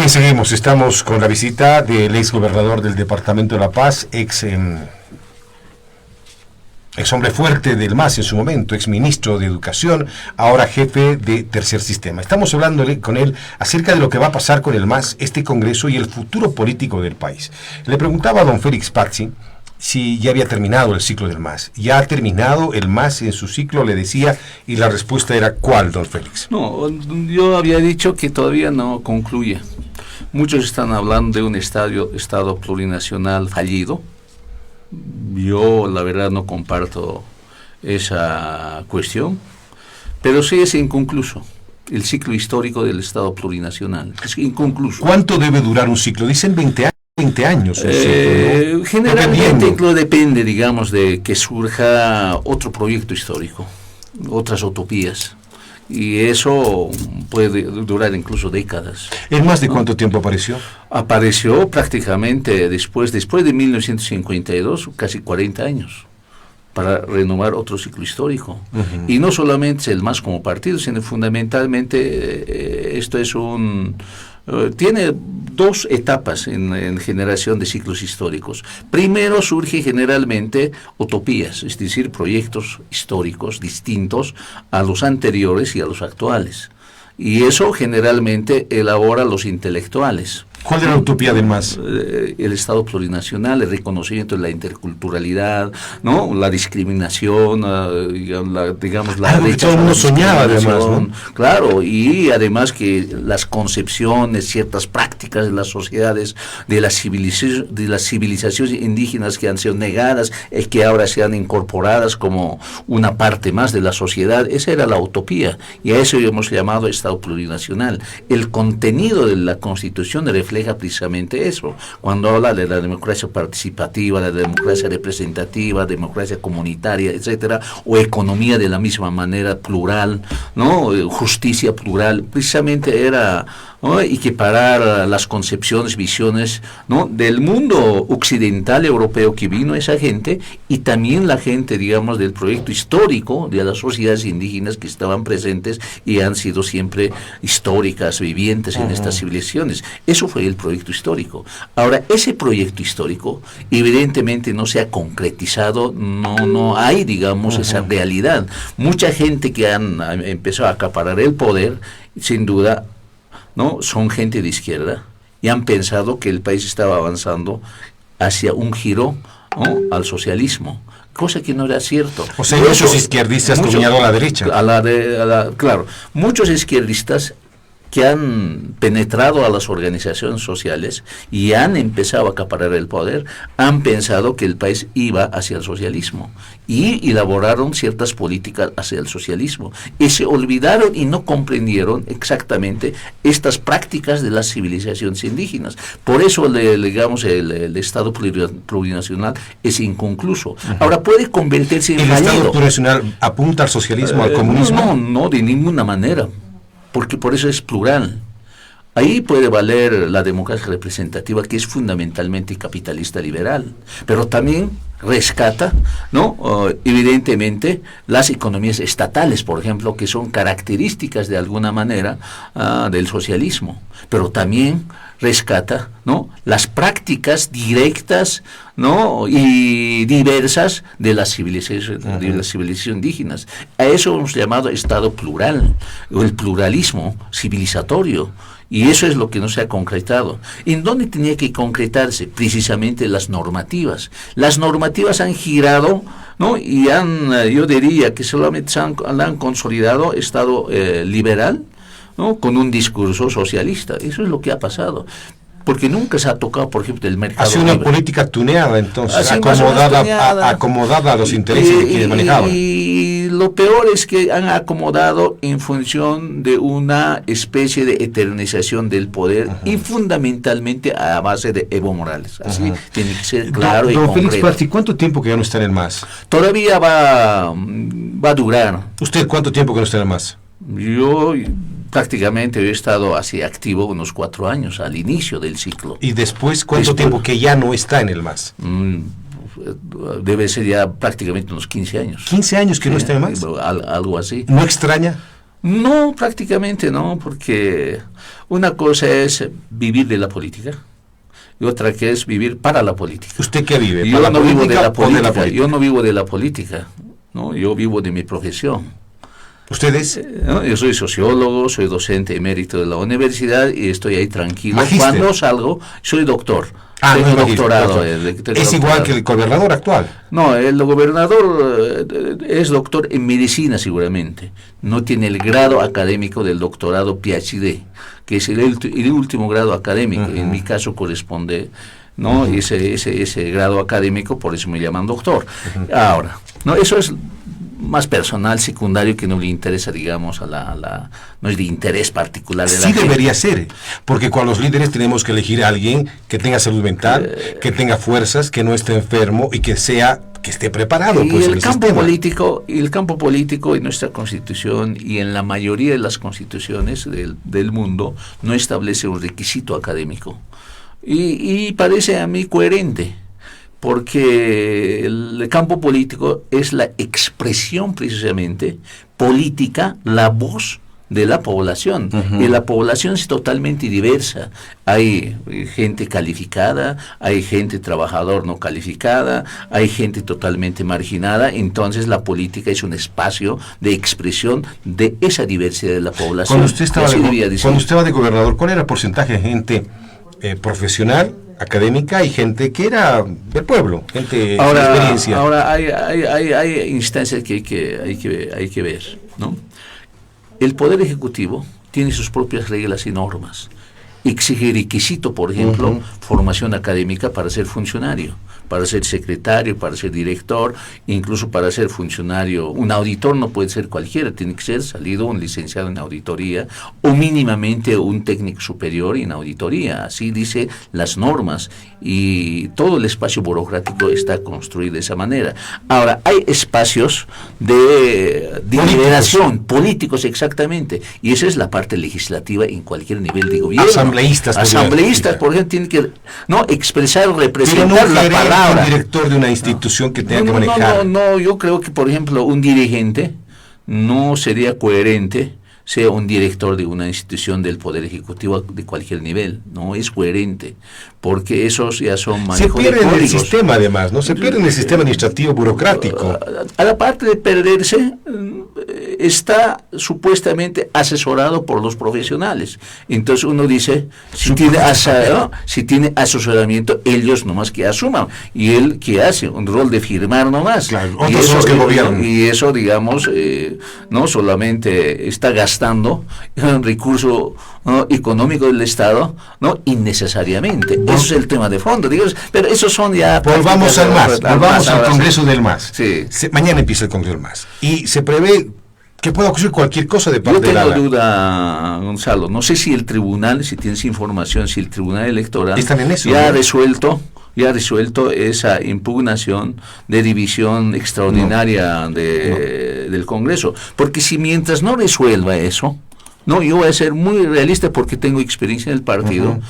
Bien, seguimos. Estamos con la visita del ex gobernador del Departamento de La Paz, ex hombre fuerte del MAS en su momento, ex ministro de Educación, ahora jefe de Tercer Sistema. Estamos hablando con él acerca de lo que va a pasar con el MAS, este Congreso y el futuro político del país. Le preguntaba a don Félix Pazzi si ya había terminado el ciclo del MAS. ¿Ya ha terminado el MAS en su ciclo? Le decía, y la respuesta era ¿cuál, don Félix? No, yo había dicho que todavía no concluye. Muchos están hablando de un Estado plurinacional fallido. Yo, la verdad, no comparto esa cuestión, pero sí es inconcluso. El ciclo histórico del Estado plurinacional es inconcluso. ¿Cuánto debe durar un ciclo? Dicen 20 años. 20 años. Ciclo, ¿no? Generalmente depende, digamos, de que surja otro proyecto histórico, otras utopías. Y eso puede durar incluso décadas. ¿En más de cuánto tiempo apareció? Apareció prácticamente después de 1952, casi 40 años, para renovar otro ciclo histórico. Uh-huh. Y no solamente el MAS como partido, sino fundamentalmente esto es tiene dos etapas en generación de ciclos históricos. Primero surge generalmente utopías, es decir, proyectos históricos distintos a los anteriores y a los actuales. Y eso generalmente elabora los intelectuales. ¿Cuál era la utopía del MAS? El Estado plurinacional, el reconocimiento de la interculturalidad, ¿no? La discriminación, digamos, la rechazo. Todo el mundo soñaba, además, ¿no? Claro, y además que las concepciones, ciertas prácticas de las sociedades, de las civilizaciones indígenas que han sido negadas, que ahora se han incorporadas como una parte más de la sociedad, esa era la utopía, y a eso hemos llamado Estado plurinacional. El contenido de la Constitución refleja precisamente eso, cuando habla de la democracia participativa, la democracia representativa, democracia comunitaria, etcétera, o economía de la misma manera plural, ¿no? Justicia plural, precisamente era, ¿no?, equiparar las concepciones, visiones, ¿no?, del mundo occidental europeo que vino esa gente, y también la gente, digamos, del proyecto histórico de las sociedades indígenas que estaban presentes y han sido siempre históricas, vivientes en estas civilizaciones. Eso fue el proyecto histórico. Ahora, ese proyecto histórico evidentemente no se ha concretizado, no hay, digamos, esa realidad. Mucha gente que han empezado a acaparar el poder, sin duda, ¿no?, son gente de izquierda y han pensado que el país estaba avanzando hacia un giro, ¿no?, al socialismo, cosa que no era cierto. O sea, muchos izquierdistas dominaron a la derecha. Claro, muchos izquierdistas que han penetrado a las organizaciones sociales y han empezado a acaparar el poder, han pensado que el país iba hacia el socialismo y elaboraron ciertas políticas hacia el socialismo y se olvidaron y no comprendieron exactamente estas prácticas de las civilizaciones indígenas. Por eso, digamos, el Estado plurinacional es inconcluso. Ahora puede convertirse en ¿El fallido. Estado plurinacional apunta al socialismo, al comunismo? No, de ninguna manera, porque por eso es plural. Ahí puede valer la democracia representativa, que es fundamentalmente capitalista liberal, pero también rescata, ¿no?, evidentemente las economías estatales, por ejemplo, que son características de alguna manera del socialismo, pero también rescata, ¿no?, las prácticas directas, ¿no?, y diversas de las civilizaciones indígenas. A eso hemos llamado Estado plural, o el pluralismo civilizatorio. Y eso es lo que no se ha concretado. ¿En dónde tenía que concretarse? Precisamente las normativas. Las normativas han girado, ¿no?, y yo diría que solamente han consolidado Estado liberal, ¿no?, con un discurso socialista. Eso es lo que ha pasado. Porque nunca se ha tocado, por ejemplo, el mercado libre. Ha sido una política tuneada, entonces, acomodada a los intereses que manejaban. Y lo peor es que han acomodado en función de una especie de eternización del poder, y fundamentalmente a base de Evo Morales. Así tiene que ser claro y concreto. Don Félix Pazzi, ¿cuánto tiempo que ya no está en el MAS? Todavía va a durar. ¿Usted cuánto tiempo que no está en el MAS? Yo prácticamente he estado así activo unos 4 años al inicio del ciclo. ¿Y después cuánto tiempo que ya no está en el MAS? Debe ser ya prácticamente unos 15 años. ¿15 años que no está en el MAS? Algo así. ¿No extraña? No, prácticamente no, porque una cosa es vivir de la política y otra que es vivir para la política. ¿Usted qué vive? Yo no vivo de la política, yo no vivo de la política, ¿no? Yo vivo de mi profesión. ¿Ustedes? ¿No? Yo soy sociólogo, soy docente emérito de la universidad y estoy ahí tranquilo. Magíster. Cuando salgo, soy doctor. Tengo no, doctorado. Es igual que el gobernador actual. No, el gobernador es doctor en medicina seguramente. No tiene el grado académico del doctorado PhD, que es el último grado académico. En mi caso corresponde, ¿no? Ese grado académico, por eso me llaman doctor. Ahora, no, eso es más personal, secundario, que no le interesa, digamos, no es de interés particular de la gente. Sí debería ser, porque con los líderes tenemos que elegir a alguien que tenga salud mental, que tenga fuerzas, que no esté enfermo y que esté preparado. Y pues, el campo político en nuestra Constitución y en la mayoría de las constituciones del mundo no establece un requisito académico. Y parece a mí coherente, porque el campo político es la expresión precisamente política, la voz de la población. Y la población es totalmente diversa. Hay gente calificada, hay gente trabajador no calificada, hay gente totalmente marginada. Entonces la política es un espacio de expresión de esa diversidad de la población. Cuando usted va de gobernador, ¿cuál era el porcentaje de gente profesional, académica y gente que era del pueblo, gente de experiencia? Ahora hay instancias que hay que ver, ¿no? El Poder Ejecutivo tiene sus propias reglas y normas. Exige requisito, por ejemplo, formación académica para ser funcionario, para ser secretario, para ser director, incluso para ser funcionario. Un auditor no puede ser cualquiera, tiene que ser salido un licenciado en auditoría o mínimamente un técnico superior en auditoría. Así dice las normas y todo el espacio burocrático está construido de esa manera. Ahora, hay espacios de deliberación, políticos exactamente, y esa es la parte legislativa en cualquier nivel de gobierno. Asambleístas, por ejemplo, tienen que expresar, representar la palabra. Un director de una institución que tenga que manejar. No, yo creo que, por ejemplo, un dirigente no sería coherente sea un director de una institución del Poder Ejecutivo de cualquier nivel. No es coherente, porque esos ya son manejos de códigos. Se pierde en el sistema, además, ¿no? Se pierde en el sistema administrativo burocrático. A la parte de perderse, está supuestamente asesorado por los profesionales. Entonces uno dice, si tiene asesoramiento, ellos nomás que asuman. Y él que hace un rol de firmar nomás. Claro, otros son los que gobiernan. Y eso, digamos, no solamente está gastando un recurso económico del Estado, no innecesariamente. Eso es el tema de fondo. Digamos, pero esos son ya... Volvamos al MAS, volvamos al Congreso del MAS. Sí. Mañana empieza el Congreso del MAS. Y se prevé que pueda ocurrir cualquier cosa de parte de la... Yo tengo duda, Gonzalo. No sé si el tribunal, si tienes información, si el tribunal electoral ya ha resuelto esa impugnación de división extraordinaria del Congreso. Porque si mientras no resuelva eso, yo voy a ser muy realista porque tengo experiencia en el partido,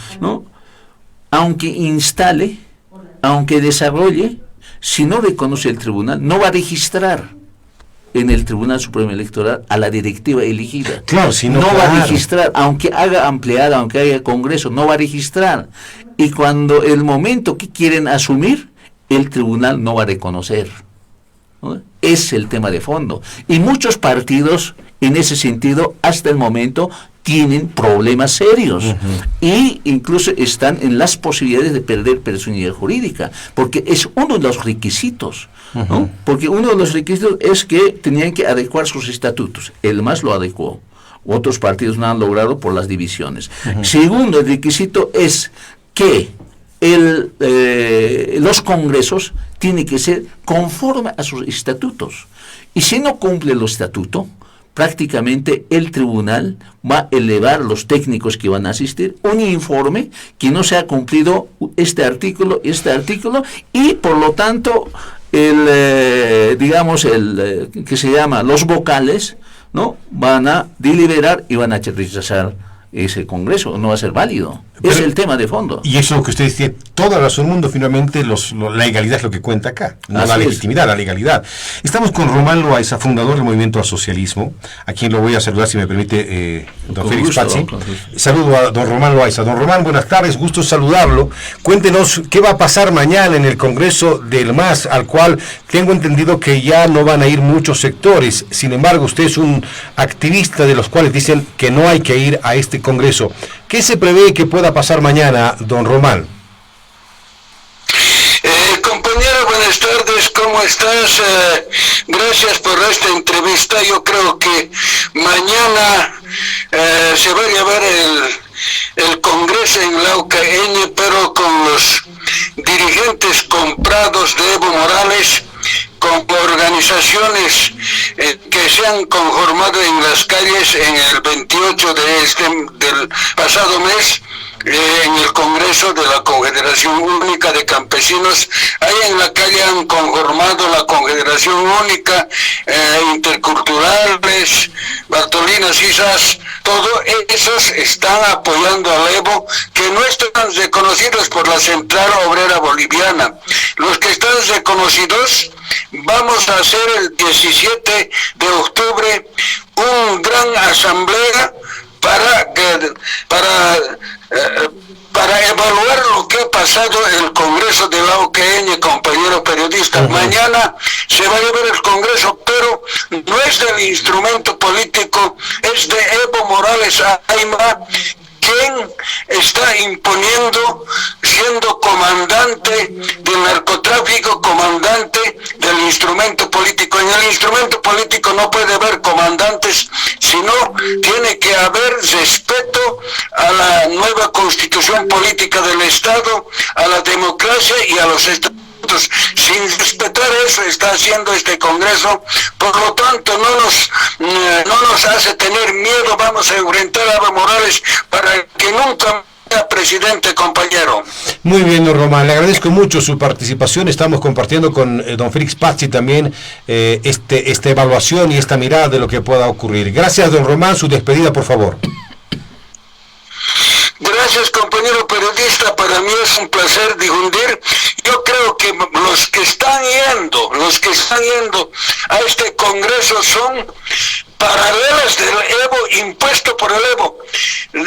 aunque instale, aunque desarrolle, si no reconoce el tribunal, no va a registrar en el Tribunal Supremo Electoral a la directiva elegida. Claro, no va a registrar, aunque haga ampliada, aunque haya congreso, no va a registrar. Y cuando el momento que quieren asumir, el tribunal no va a reconocer. ¿No? Es el tema de fondo. Y muchos partidos, en ese sentido, hasta el momento, tienen problemas serios y incluso están en las posibilidades de perder personalidad jurídica, porque es uno de los requisitos, ¿no? Porque uno de los requisitos es que tenían que adecuar sus estatutos. El MAS lo adecuó. Otros partidos no han logrado por las divisiones. Segundo, el requisito es que los congresos tienen que ser conforme a sus estatutos. Y si no cumple el estatuto, prácticamente el tribunal va a elevar a los técnicos que van a asistir un informe que no se ha cumplido este artículo, y por lo tanto que se llama los vocales, ¿no? Van a deliberar y van a rechazar ese congreso, no va a ser válido. Es el tema de fondo. Y eso que usted dice, toda la razón del mundo, finalmente la legalidad es lo que cuenta acá, no Así la es. legitimidad, la legalidad. Estamos con Román Loaiza, fundador del Movimiento al Socialismo, a quien lo voy a saludar, si me permite, don Con Félix gusto, Pazzi. con gusto. Saludo a don Román Loaiza. Don Román, buenas tardes, gusto saludarlo. Cuéntenos qué va a pasar mañana en el Congreso del MAS, al cual tengo entendido que ya no van a ir muchos sectores. Sin embargo, usted es un activista de los cuales dicen que no hay que ir a este Congreso. ¿Qué se prevé que pueda pasar mañana, don Román? Compañero, buenas tardes, ¿cómo estás? Gracias por esta entrevista. Yo creo que mañana se va a llevar el Congreso en la UKN, pero con los dirigentes comprados de Evo Morales, con organizaciones que se han conformado en las calles en el 28 del pasado mes, en el Congreso de la Confederación Única de Campesinos. Ahí en la calle han conformado la Confederación Única, Interculturales, Bartolinas, Isas, todos esos están apoyando al Evo, que no están reconocidos por la Central Obrera Boliviana. Los que están reconocidos, vamos a hacer el 17 de octubre un gran asamblea para evaluar lo que ha pasado en el Congreso de la OQN, compañero periodista. Mañana se va a llevar el Congreso, pero no es del instrumento político, es de Evo Morales Ayma, quien está imponiendo, siendo comandante del narcotráfico, comandante del instrumento político. En el instrumento político no puede haber comandantes, sino tiene que haber respeto a la nueva constitución política del Estado, a la democracia y a los estados. Sin respetar eso está haciendo este Congreso, por lo tanto no nos hace tener miedo. Vamos a enfrentar a Evo Morales para que nunca sea presidente, compañero. Muy bien, don Román, le agradezco mucho su participación. Estamos compartiendo con don Félix Pazzi también esta evaluación y esta mirada de lo que pueda ocurrir. Gracias, don Román, su despedida, por favor. Gracias, compañero periodista, para mí es un placer difundir. Yo creo que los que están yendo a este Congreso son paralelas del Evo, impuesto por el Evo. En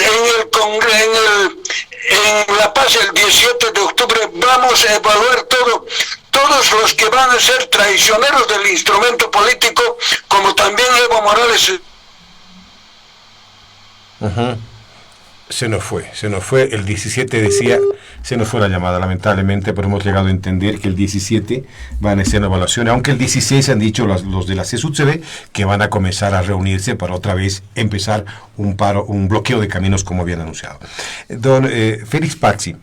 La Paz, el 17 de octubre, vamos a evaluar todos los que van a ser traicioneros del instrumento político, como también Evo Morales. Se nos fue, el 17 decía, se nos fue la llamada lamentablemente, pero hemos llegado a entender que el 17 van a hacer una evaluación, aunque el 16 han dicho los de la CSUCB que van a comenzar a reunirse para otra vez empezar un bloqueo de caminos como habían anunciado. Don Félix Pazzi,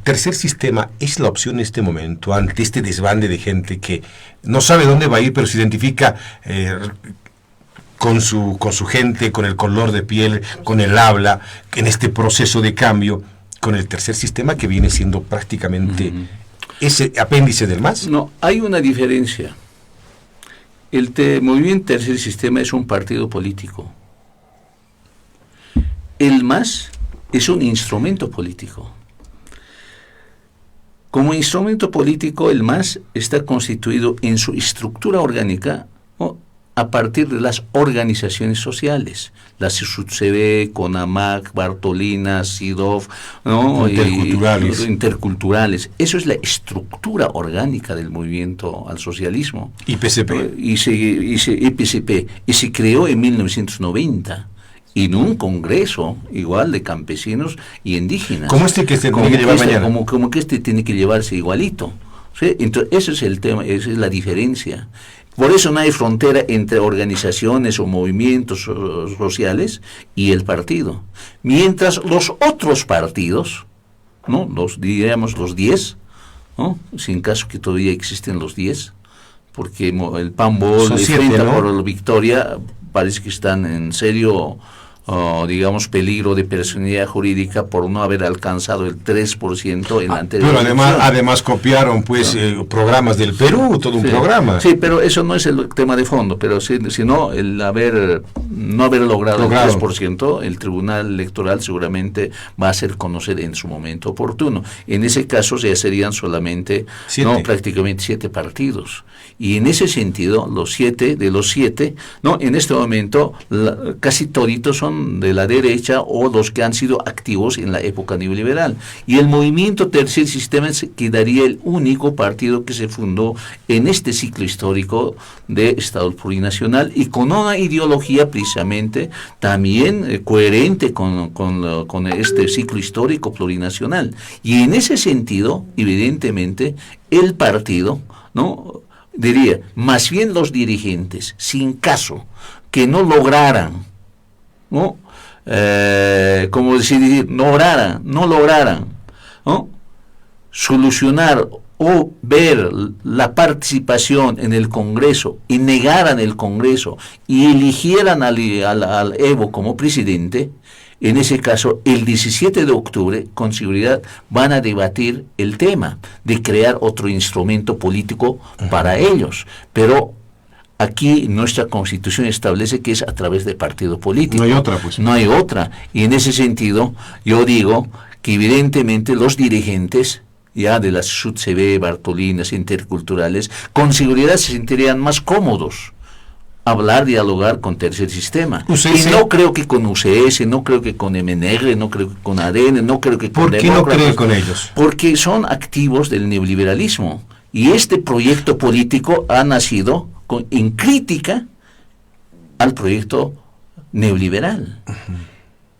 tercer sistema es la opción en este momento ante este desbande de gente que no sabe dónde va a ir, pero se identifica con su gente, con el color de piel, con el habla, en este proceso de cambio, con el tercer sistema que viene siendo prácticamente ese apéndice del MAS. No, hay una diferencia. El Movimiento Tercer Sistema es un partido político. El MAS es un instrumento político. Como instrumento político, el MAS está constituido en su estructura orgánica a partir de las organizaciones sociales, las CSUCB, CONAMAC, Bartolinas, SIDOF, ¿no? Interculturales. Eso es la estructura orgánica del movimiento al socialismo. IPCP. IPCP. Y se creó en 1990. En un congreso igual de campesinos y indígenas. ¿Cómo este que se tiene que llevar mañana? Como que este tiene que llevarse igualito. ¿Sí? Entonces, ese es el tema, esa es la diferencia. Por eso no hay frontera entre organizaciones o movimientos sociales y el partido. Mientras los otros partidos, ¿no? Los 10, ¿no? Sin caso que todavía existen los 10, porque el PAMBOL, el Frente por la Victoria, parece que están en serio, digamos, peligro de personalidad jurídica por no haber alcanzado el 3% en la anterior. Pero además copiaron pues programas del Perú, todo un programa. Sí, pero eso no es el tema de fondo, pero sino el haber no haber logrado el 3%, el Tribunal Electoral seguramente va a hacer conocer en su momento oportuno. En ese caso ya serían solamente prácticamente 7 partidos. Y en ese sentido, de los 7, en este momento casi toditos son de la derecha o los que han sido activos en la época neoliberal. Y el movimiento Tercer Sistema quedaría el único partido que se fundó en este ciclo histórico de Estado plurinacional y con una ideología precisamente también coherente con este ciclo histórico plurinacional. Y en ese sentido, evidentemente, el partido, diría, más bien los dirigentes, sin caso que no lograran, no lograran solucionar o ver la participación en el Congreso y negaran el Congreso y eligieran al Evo como presidente, en ese caso, el 17 de octubre, con seguridad, van a debatir el tema de crear otro instrumento político para ellos. Pero aquí nuestra Constitución establece que es a través de partido político. No hay otra, pues. No hay otra. Y en ese sentido, yo digo que evidentemente los dirigentes ya de las SUTCB, Bartolinas, interculturales, con seguridad se sentirían más cómodos hablar, dialogar con Tercer Sistema. UCS. Y no creo que con UCS, no creo que con MNR, no creo que con ADN, no creo que con ¿Por qué no cree con ellos? Porque son activos del neoliberalismo. Y este proyecto político ha nacido en crítica al proyecto neoliberal.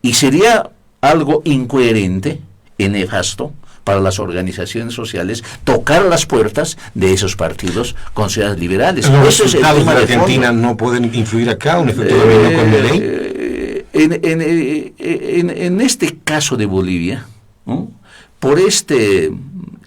Y sería algo incoherente y nefasto para las organizaciones sociales tocar las puertas de esos partidos considerados liberales. ¿Los resultados de Argentina no pueden influir acá? ¿Un efecto dominó con Milei? En este caso de Bolivia, por este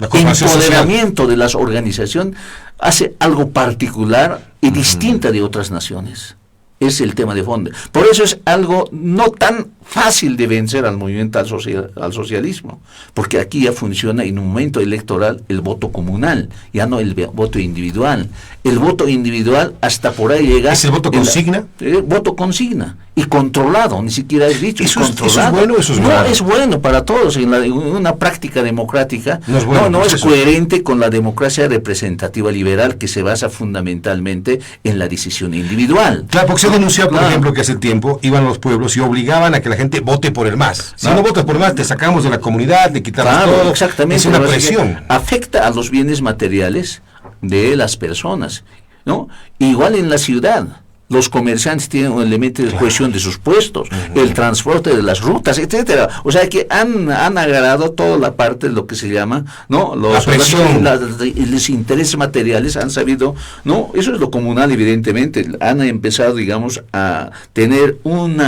empoderamiento de las organizaciones, hace algo particular y distinta de otras naciones. Es el tema de fondo. Por eso es algo no tan fácil de vencer al movimiento al socialismo, porque aquí ya funciona en un momento electoral el voto comunal, ya no el voto individual. El voto individual hasta por ahí llega... ¿Es el voto consigna? Voto consigna y controlado, ni siquiera es dicho. ¿Eso es es bueno o eso es malo? No, es bueno para todos. En una práctica democrática no es, bueno, no es coherente con la democracia representativa liberal que se basa fundamentalmente en la decisión individual. Claro, porque se denunció, por ejemplo, que hace tiempo iban los pueblos y obligaban a que la gente vote por el MAS. Si no votas por el MAS, te sacamos de la comunidad, te quitamos todo. Exactamente. Es una presión. Afecta a los bienes materiales de las personas, ¿no? Igual en la ciudad. Los comerciantes tienen un elemento de cohesión de sus puestos, el transporte de las rutas, etcétera. O sea que han agarrado toda la parte de lo que se llama, ¿no? Los intereses materiales han sabido, ¿no? Eso es lo comunal, evidentemente. Han empezado, digamos, a tener un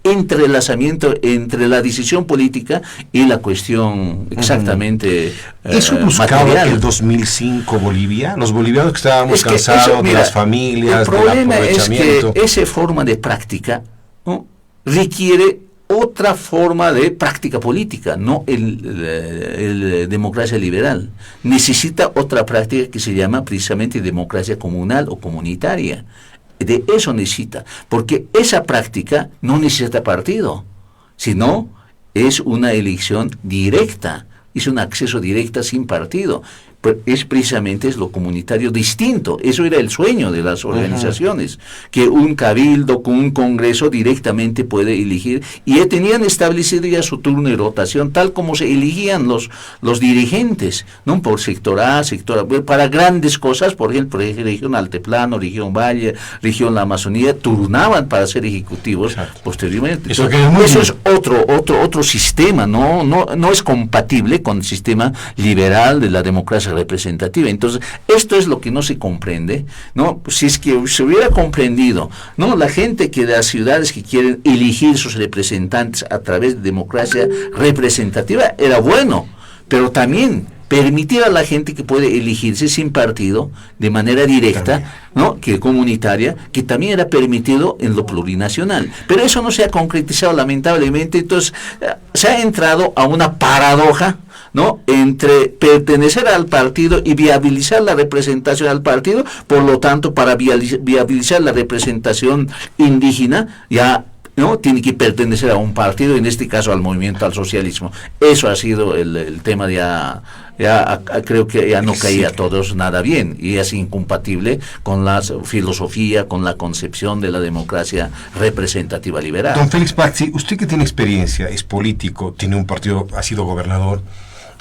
entrelazamiento entre la decisión política y la cuestión exactamente ¿Eso buscaba material. El 2005 Bolivia? Los bolivianos que estábamos cansados de las familias, de la es que esa forma de práctica, ¿no? requiere otra forma de práctica política, no el democracia liberal. Necesita otra práctica que se llama precisamente democracia comunal o comunitaria. De eso necesita, porque esa práctica no necesita partido, sino es una elección directa, es un acceso directo sin partido. Es precisamente lo comunitario distinto. Eso era el sueño de las organizaciones, que un cabildo con un congreso directamente puede elegir, y tenían establecido ya su turno de rotación, tal como se elegían los dirigentes, ¿no? Por sector A, sector B, para grandes cosas, por ejemplo, región Altiplano, región Valle, región La Amazonía, turnaban para ser ejecutivos. Exacto. Posteriormente. Eso es otro sistema, no es compatible con el sistema liberal de la democracia representativa. Entonces, esto es lo que no se comprende, ¿no? Si es que se hubiera comprendido, ¿no? La gente que de las ciudades que quieren elegir sus representantes a través de democracia representativa era bueno, pero también permitir a la gente que puede elegirse sin partido, de manera directa, ¿no?, que comunitaria, que también era permitido en lo plurinacional. Pero eso no se ha concretizado, lamentablemente. Entonces se ha entrado a una paradoja, ¿no?, entre pertenecer al partido y viabilizar la representación al partido. Por lo tanto, para viabilizar la representación indígena, ya no tiene que pertenecer a un partido, en este caso al movimiento al socialismo. Eso ha sido el tema. Creo que ya no caía a todos nada bien, y es incompatible con la filosofía, con la concepción de la democracia representativa liberal. Don Félix Pazzi, usted que tiene experiencia, es político, tiene un partido, ha sido gobernador,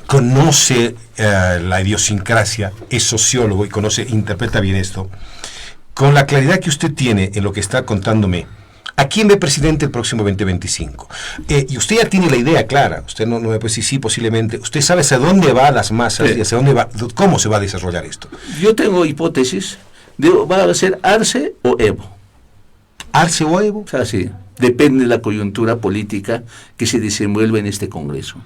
conoce la idiosincrasia, es sociólogo y interpreta bien esto. Con la claridad que usted tiene en lo que está contándome, ¿a quién ve presidente el próximo 2025? Y usted ya tiene la idea clara, usted no me puede decir sí, posiblemente, usted sabe hacia dónde va las masas, y hacia dónde va, cómo se va a desarrollar esto. Yo tengo hipótesis, va a ser Arce o Evo. ¿Arce o Evo? O sea, sí, depende de la coyuntura política que se desenvuelve en este Congreso.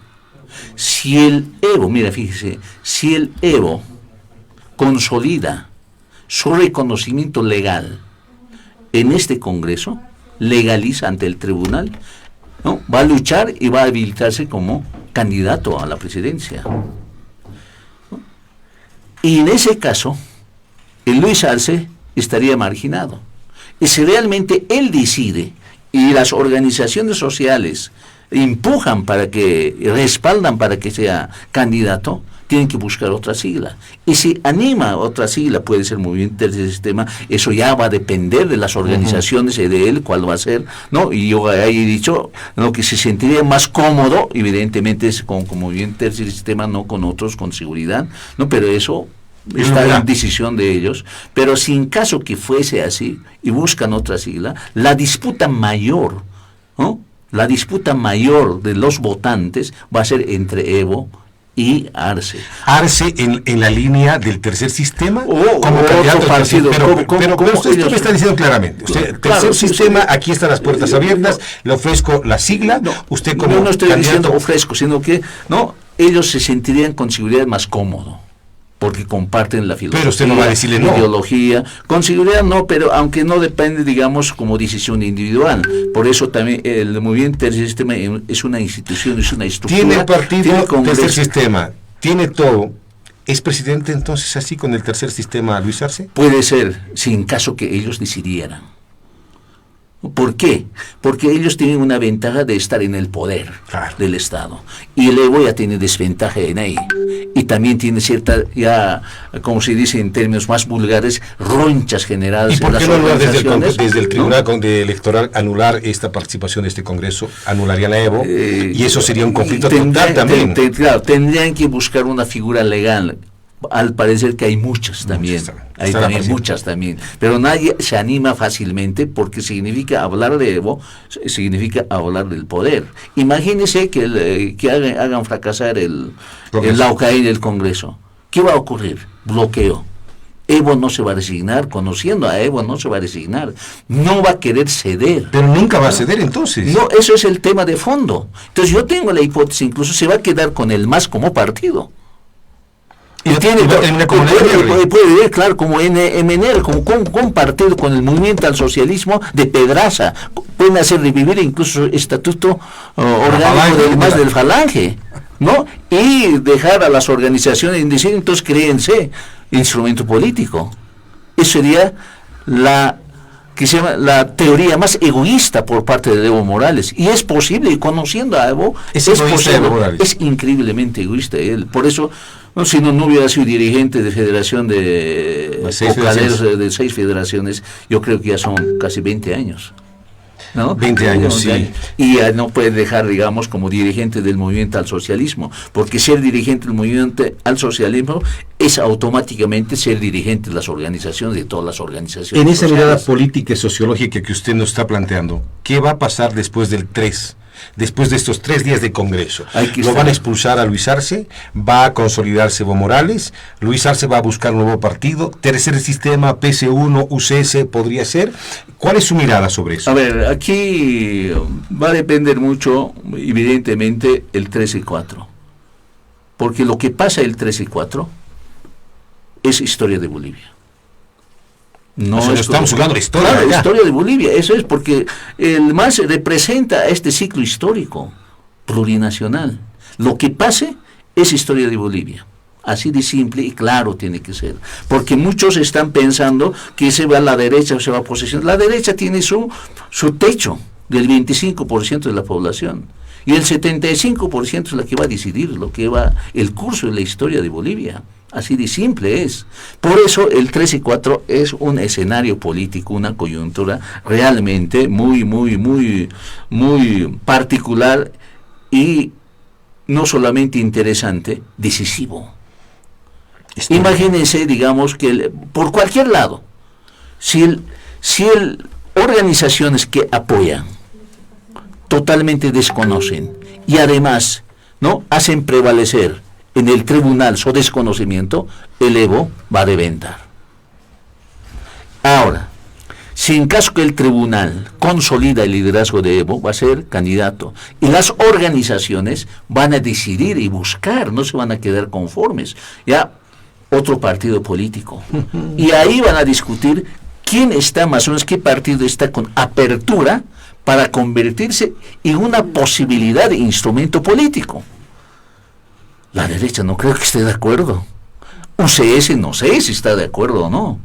Si el Evo, mira, fíjese, si el Evo consolida su reconocimiento legal en este Congreso, legaliza ante el tribunal, ¿no?, va a luchar y va a habilitarse como candidato a la presidencia, ¿no? Y en ese caso, el Luis Arce estaría marginado. Y si realmente él decide y las organizaciones sociales empujan respaldan para que sea candidato, tienen que buscar otra sigla. Y si anima otra sigla, puede ser Movimiento Tercer Sistema, eso ya va a depender de las organizaciones y de él, cuál va a ser, ¿no? Y yo he dicho, ¿no?, que se sentiría más cómodo, evidentemente, con Movimiento Tercer Sistema, no con otros, con seguridad, ¿no? Pero eso está en decisión de ellos. Pero si en caso que fuese así, y buscan otra sigla, la disputa mayor, ¿no?, la disputa mayor de los votantes va a ser entre Evo y Arce. Arce en la línea del tercer sistema como candidato partido. Pero usted me está diciendo claramente, usted, tercer sistema, aquí están las puertas abiertas, le ofrezco la sigla, usted como no estoy candidato... diciendo ofrezco, sino que ellos se sentirían con seguridad más cómodo, porque comparten la filosofía, pero usted no va a decirle la ideología, con seguridad no, pero aunque no depende, digamos, como decisión individual. Por eso también el movimiento Tercer Sistema es una institución, es una estructura. Tiene partido, Tercer Sistema, tiene todo. ¿Es presidente entonces así con el Tercer Sistema Luis Arce? Puede ser, si en caso que ellos decidieran. ¿Por qué? Porque ellos tienen una ventaja de estar en el poder del Estado. Y el Evo ya tiene desventaja en ahí. Y también tiene cierta, ya, como se dice en términos más vulgares, ronchas generadas en las organizaciones. ¿Y por qué no desde el Tribunal Electoral anular esta participación de este Congreso? Anularían a Evo, y eso sería un conflicto total también. Claro, tendrían que buscar una figura legal. Al parecer que hay muchas también, muchas también, pero nadie se anima fácilmente, porque significa hablar de Evo, significa hablar del poder. Imagínense que hagan fracasar la OCAE del Congreso. ¿Qué va a ocurrir? Bloqueo. Evo no se va a resignar, conociendo a Evo no se va a resignar, no va a querer ceder. Pero nunca va a ceder entonces. No, eso es el tema de fondo. Entonces yo tengo la hipótesis, incluso se va a quedar con el MAS como partido. Puede ver, claro, como MNR, como compartido con el movimiento al socialismo de Pedraza. Pueden hacer revivir incluso el estatuto orgánico del Falange, ¿no? Y dejar a las organizaciones indecidas, entonces créense instrumento político. Eso sería la teoría más egoísta por parte de Evo Morales, y es posible, y conociendo a Evo, es increíblemente egoísta él. Por eso, si no hubiera sido dirigente de federación de 6 federaciones, yo creo que ya son casi 20 años. ¿No? 20 años, sí. Y no puede dejar, digamos, como dirigente del movimiento al socialismo, porque ser dirigente del movimiento al socialismo es automáticamente ser dirigente de las organizaciones, de todas las organizaciones. En esa mirada política y sociológica que usted nos está planteando, ¿qué va a pasar después del 3? Después de estos 3 días de Congreso? ¿Lo van a expulsar a Luis Arce? ¿Va a consolidarse Evo Morales? ¿Luis Arce va a buscar un nuevo partido? ¿Tercer Sistema, PC1, UCS podría ser? ¿Cuál es su mirada sobre eso? A ver, aquí va a depender mucho, evidentemente, el 3 y 4. porque lo que pasa el 13 y 4 es historia de Bolivia. No, o sea, estamos hablando de historia. Claro, la historia de Bolivia, eso es porque el MAS representa este ciclo histórico plurinacional. Lo que pase es historia de Bolivia. Así de simple y claro tiene que ser. Porque muchos están pensando que se va a la derecha o se va a posesión. La derecha tiene su techo del 25% de la población. Y el 75% es la que va a decidir lo que va el curso de la historia de Bolivia. Así de simple es. Por eso el 3 y 4 es un escenario político, una coyuntura realmente muy particular y no solamente interesante, decisivo. Imagínense, digamos, que por cualquier lado, si organizaciones que apoyan totalmente desconocen y además no hacen prevalecer en el tribunal su desconocimiento, el Evo va a reventar. Ahora, si en caso que el tribunal consolida el liderazgo de Evo, va a ser candidato. Y las organizaciones van a decidir y buscar, no se van a quedar conformes. Ya, otro partido político. Y ahí van a discutir quién está más o menos, qué partido está con apertura para convertirse en una posibilidad de instrumento político. La derecha no creo que esté de acuerdo. UCS no sé si está de acuerdo o no.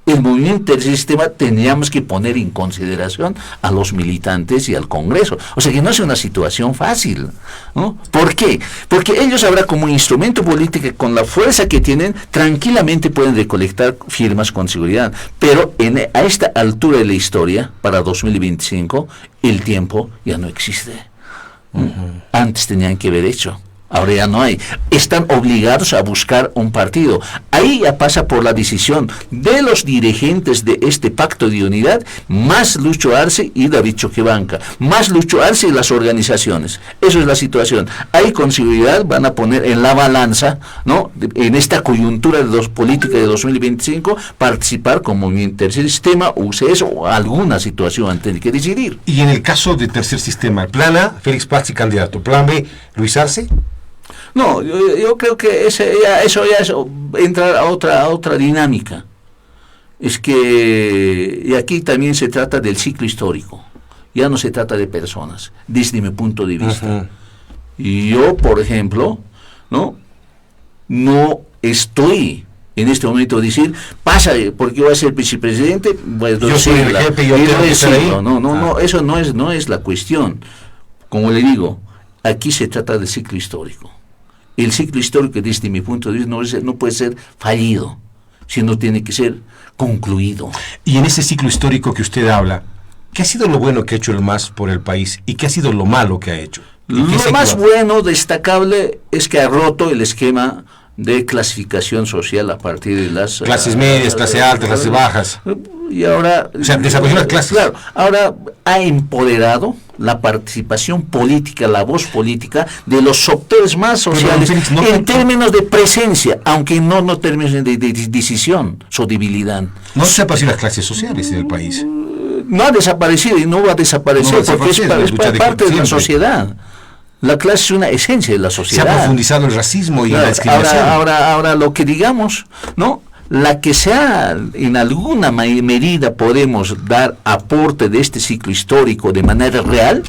El movimiento del sistema teníamos que poner en consideración a los militantes y al Congreso. O sea que no es una situación fácil, ¿no? ¿Por qué? Porque ellos ahora como instrumento político, con la fuerza que tienen, tranquilamente pueden recolectar firmas con seguridad. Pero a esta altura de la historia, para 2025, el tiempo ya no existe. Antes tenían que haber hecho. Ahora ya no hay. Están obligados a buscar un partido. Ahí ya pasa por la decisión de los dirigentes de este pacto de unidad, más Lucho Arce y David Choquebanca, más Lucho Arce y las organizaciones. Eso es la situación. Ahí con seguridad van a poner en la balanza, ¿no?, en esta coyuntura de política de 2025, participar como movimiento tercer sistema, UCS o alguna situación tiene que decidir. Y en el caso de tercer sistema, plan A, Félix Pazzi candidato, plan B, Luis Arce. No, yo creo que eso entra a otra dinámica. Es que y aquí también se trata del ciclo histórico. Ya no se trata de personas, desde mi punto de vista. Y yo, por ejemplo, no estoy en este momento a decir, pasa, porque yo voy a ser vicepresidente, pues, yo soy el jefe, yo tengo que estar ahí. No, eso no es la cuestión. Como le digo, aquí se trata del ciclo histórico. El ciclo histórico, desde mi punto de vista, no puede ser fallido, sino tiene que ser concluido. Y en ese ciclo histórico que usted habla, ¿qué ha sido lo bueno que ha hecho el MAS por el país y qué ha sido lo malo que ha hecho? Lo más bueno, destacable, es que ha roto el esquema de clasificación social a partir de las clases medias, clases altas, clases bajas. Y ahora, o sea, desapareció las clases. Claro, ahora ha empoderado la participación política, la voz política de los sectores más sociales, en términos de presencia, aunque no términos de decisión, su debilidad. No desaparecieron las clases sociales del país. No ha desaparecido y no va a desaparecer, porque es parte de la sociedad. La clase es una esencia de la sociedad. Se ha profundizado el racismo y la discriminación. Ahora lo que digamos, ¿no? La que sea, en alguna medida podemos dar aporte de este ciclo histórico de manera real,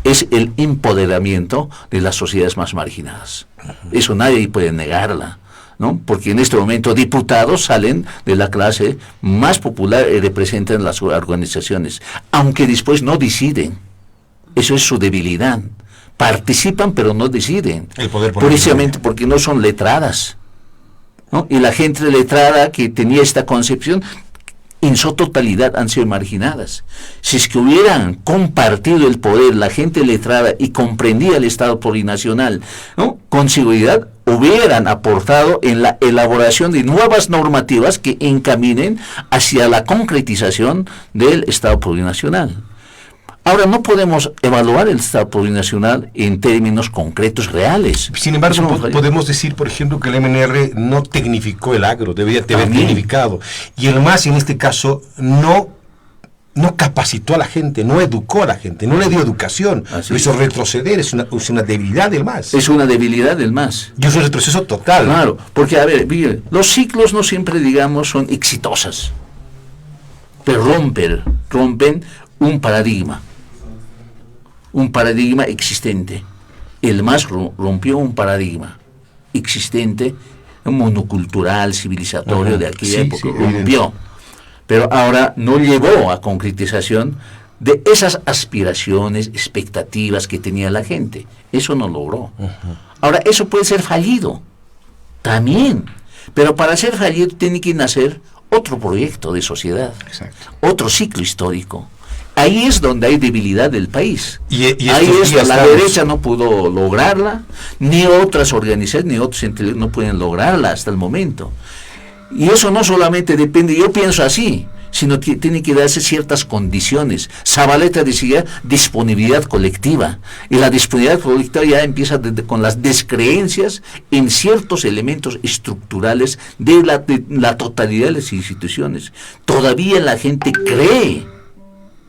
es el empoderamiento de las sociedades más marginadas. Eso nadie puede negarla, ¿no? Porque en este momento diputados salen de la clase más popular y representan las organizaciones, aunque después no deciden. Eso es su debilidad. Participan pero no deciden, precisamente porque no son letradas, ¿no? Y la gente letrada que tenía esta concepción en su totalidad han sido marginadas. Si es que hubieran compartido el poder la gente letrada y comprendía el Estado plurinacional, ¿no?, con seguridad hubieran aportado en la elaboración de nuevas normativas que encaminen hacia la concretización del Estado plurinacional. Ahora, no podemos evaluar el Estado plurinacional en términos concretos, reales. Sin embargo, podemos decir, por ejemplo, que el MNR no tecnificó el agro, debería haber tecnificado. Y el MAS, en este caso, no no capacitó a la gente, no educó a la gente, no le dio educación, Así lo hizo retroceder, es una debilidad del MAS. Es una debilidad del MAS. Y es un retroceso total. Claro, porque a ver, mire, los ciclos no siempre, digamos, son exitosas, pero rompen un paradigma existente. El MAS rompió un paradigma existente, monocultural, civilizatorio de aquella época, rompió. Pero ahora no llegó a concretización de esas aspiraciones, expectativas que tenía la gente. Eso no logró. Ahora, eso puede ser fallido, también. Pero para ser fallido tiene que nacer otro proyecto de sociedad, otro ciclo histórico. Ahí es donde hay debilidad del país. Y ahí es donde la derecha no pudo lograrla, ni otras organizaciones, ni otros intelectuales no pueden lograrla hasta el momento. Y eso no solamente depende, yo pienso así, sino que tiene que darse ciertas condiciones. Zabaleta decía disponibilidad colectiva, y la disponibilidad colectiva ya empieza con las descreencias en ciertos elementos estructurales de la totalidad de las instituciones. Todavía la gente cree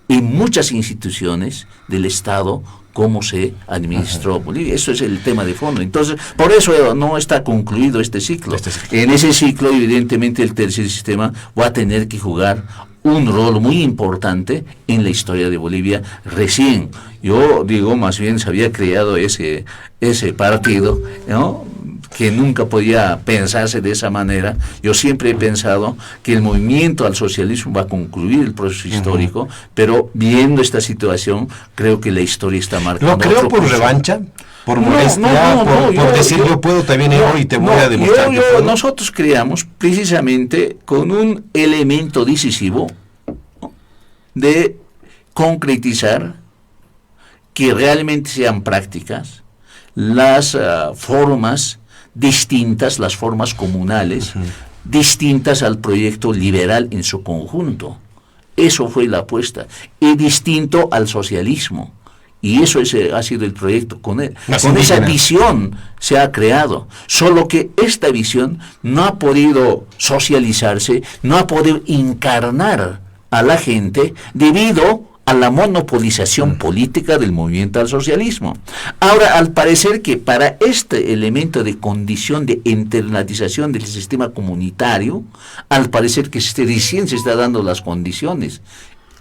en muchas instituciones del Estado, cómo se administró Bolivia. Eso es el tema de fondo. Entonces, por eso no está concluido este ciclo. En ese ciclo, evidentemente, el tercer sistema va a tener que jugar un rol muy importante en la historia de Bolivia recién. Yo digo, más bien se había creado ese partido, ¿no?, que nunca podía pensarse de esa manera. Yo siempre he pensado que el movimiento al socialismo va a concluir el proceso histórico, pero viendo esta situación, creo que la historia está marcando. ¿Lo creo por revancha? ¿Por molestia? ¿Por decir yo puedo también y te voy a demostrar que puedo? Nosotros creamos precisamente con un elemento decisivo de concretizar que realmente sean prácticas las formas distintas, las formas comunales, distintas al proyecto liberal en su conjunto. Eso fue la apuesta. Y distinto al socialismo. Y eso ha sido el proyecto. Con esa visión se ha creado. Solo que esta visión no ha podido socializarse, no ha podido encarnar a la gente debido a la monopolización política del movimiento al socialismo. Ahora, al parecer que para este elemento de condición de internalización del sistema comunitario, al parecer que recién se está dando las condiciones,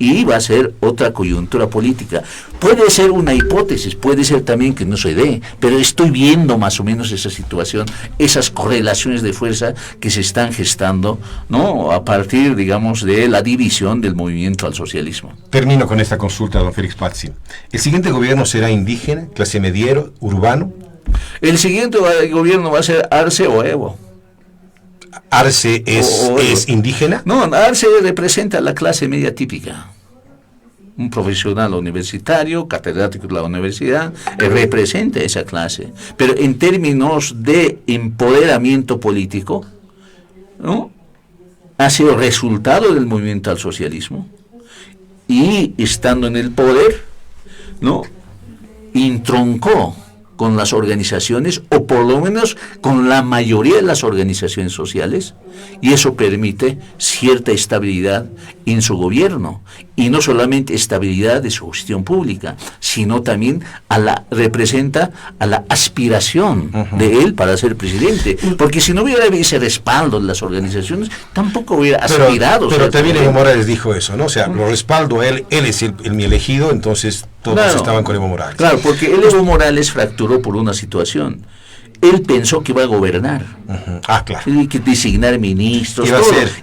y va a ser otra coyuntura política. Puede ser una hipótesis, puede ser también que no se dé, pero estoy viendo más o menos esa situación, esas correlaciones de fuerza que se están gestando, ¿no?, a partir, digamos, de la división del movimiento al socialismo. Termino con esta consulta, don Félix Pazzi. ¿El siguiente gobierno será indígena, clase mediero, urbano? El siguiente gobierno va a ser Arce o Evo. ¿Arce es indígena? No, Arce representa a la clase media típica. Un profesional universitario, catedrático de la universidad, representa esa clase. Pero en términos de empoderamiento político, ¿no?, ha sido resultado del movimiento al socialismo, y estando en el poder, ¿no?, entroncó con las organizaciones, o por lo menos con la mayoría de las organizaciones sociales, y eso permite cierta estabilidad en su gobierno, y no solamente estabilidad de su gestión pública, sino también representa a la aspiración de él para ser presidente, porque si no hubiera ese respaldo de las organizaciones, tampoco hubiera aspirado. Pero también Evo Morales dijo eso, ¿no? O sea, lo respaldo a él es mi elegido, entonces todos estaban con Evo Morales. Claro, porque Evo Morales fracturó por una situación. Él pensó que iba a gobernar, claro, y que designar ministros,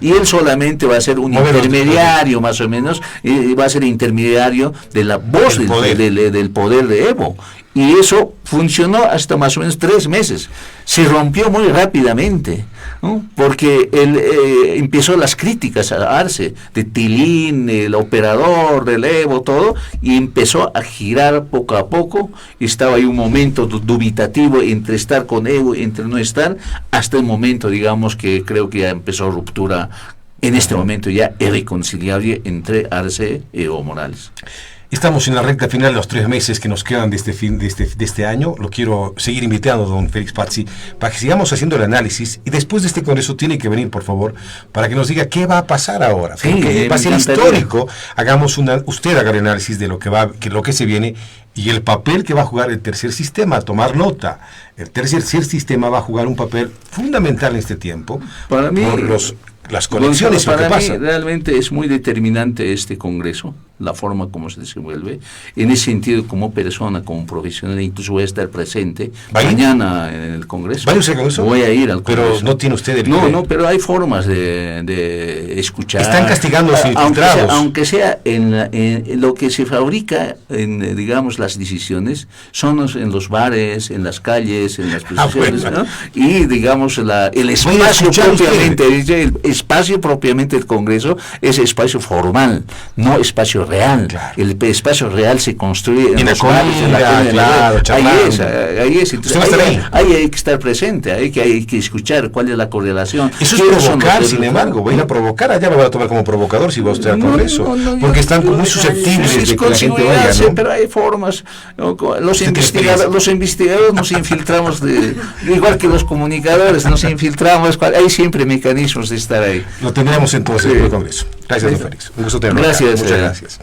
y él solamente va a ser un intermediario, más o menos, y va a ser intermediario de la voz del poder de Evo. Y eso funcionó hasta más o menos 3 meses. Se rompió muy rápidamente, ¿no?, porque él empezó las críticas a Arce, de Tilín, el operador del Evo, todo, y empezó a girar poco a poco. Estaba ahí un momento dubitativo entre estar con Evo y entre no estar, hasta el momento, digamos, que creo que ya empezó ruptura, en este momento ya irreconciliable, entre Arce y Evo Morales. Estamos en la recta final de los 3 meses que nos quedan de este año. Lo quiero seguir invitando, don Félix Pazzi, para que sigamos haciendo el análisis, y después de este congreso tiene que venir, por favor, para que nos diga qué va a pasar ahora. Sí, porque va a ser histórico. Usted haga el análisis de lo que se viene y el papel que va a jugar el tercer sistema. Tomar nota. El tercer sistema va a jugar un papel fundamental en este tiempo. Para mí, por las conexiones. Para mí realmente es muy determinante este congreso, la forma como se desenvuelve, en ese sentido, como persona, como profesional. Incluso voy a estar presente mañana en el congreso. ¿Va a ir al congreso? Voy a ir al congreso. Pero no tiene usted el No, pero hay formas de escuchar. Están castigando a los infiltrados. Aunque sea en lo que se fabrica, digamos, las decisiones, son en los bares, en las calles, en las posiciones, bueno. ¿no? Y, digamos, el espacio propiamente del Congreso es espacio formal, no espacio real. Claro. El espacio real se construye en los bares, en la calle. Ahí es. Entonces, ahí hay que estar presente, hay que escuchar cuál es la correlación. Eso es provocar, sin embargo. Voy a ir a provocar allá, me voy a tomar como provocador si va usted al Congreso. Porque están muy susceptibles de que la gente vaya, ¿no? Pero hay formas. Los investigadores nos infiltramos, igual que los comunicadores, nos infiltramos. Hay siempre mecanismos de estar ahí. Lo tendremos entonces en el Congreso. Gracias, don Félix. Un gusto tenerlo. Gracias. Muchas gracias.